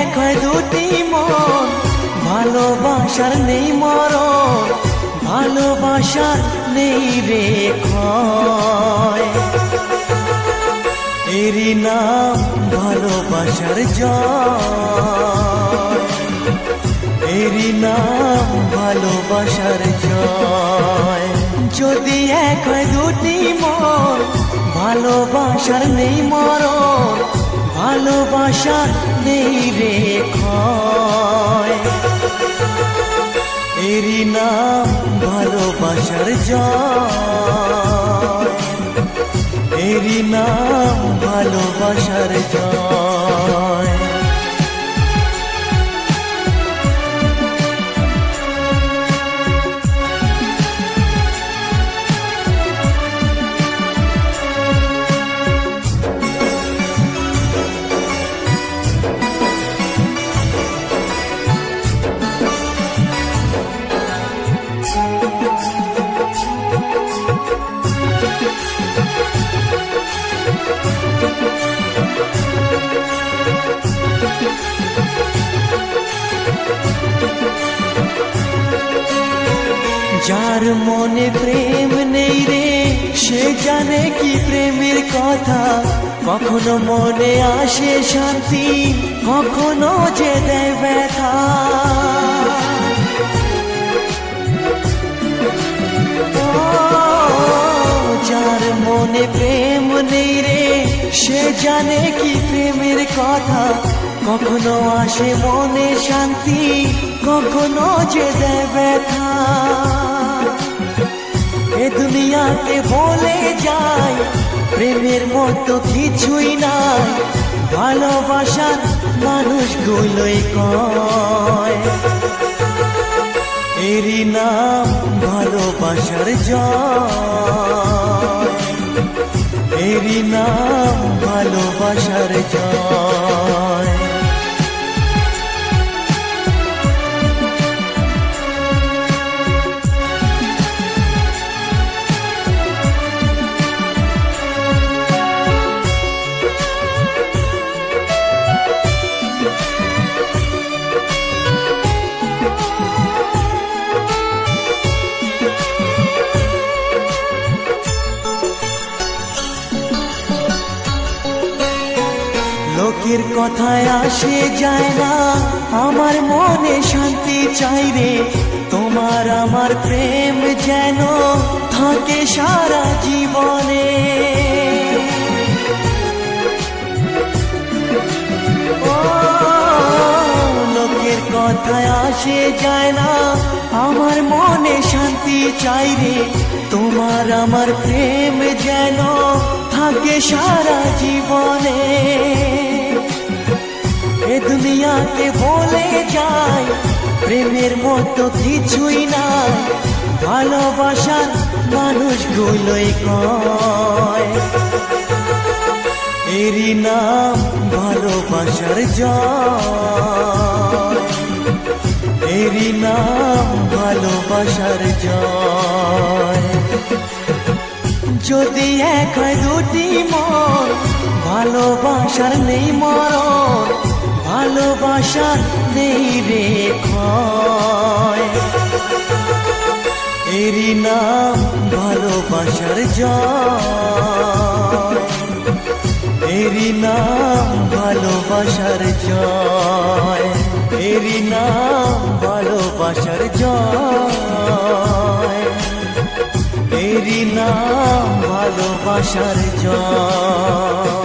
এক হয় দুটি মন, ভালোবাসার নেই মরণ, ভালোবাসার নেই রে ক্ষয়। এরই নাম ভালোবাসার জয়, এরই নাম ভালোবাসার জয়। যদি এক হয় দুটি মন, ভালোবাসার নেই মরণ, ভালোবাসার নেই রে ক্ষয়। এরই নাম ভালোবাসার জয়, এরই নাম ভালোবাসার জয়। যার মনে প্রেম নেই রে, সে জানে কি প্রেমের কথা। কখনো মনে আসে শান্তি, কখনো যে দেয় ব্যথা। যার মনে প্রেম নেই রে, সে জানে কি প্রেমের কথা। কখনো আসে মনে শান্তি, কখনো যে দেয় ব্যথা। এ দুনিয়াকে বলে যায় প্রেমের মতো কিছুই নাই, ভালোবাসার মানুষগুলোই কয়। এরই নাম ভালোবাসার জয়, এরই নাম ভালোবাসার জয়। লোকের কথায় আসে যায় না, আমার মনে শান্তি চাই রে। তোমার আমার প্রেম যেন থাকে সারা জীবনে। ও লোকের কথায় আসে যায় না, আমার মনে শান্তি চাই রে। তোমার আমার প্রেম যেন থাকে সারা জীবনে। এ দুনিয়াকে বলে যায় প্রেমের মতো কিছুই নাই, ভালোবাসার মানুষগুলোই কয়। এরই নাম ভালোবাসার জয়, এরই নাম ভালোবাসার জয়। যদি এক হয় দুটি মন, ভালোবাসার নেই মরণ, ভালোবাসার নেই রে ক্ষয়। এরই নাম ভালোবাসার জয়, এরই নাম ভালোবাসার জয়, এরই নাম ভালোবাসার জয়, এরই নাম ভালোবাসার জয়।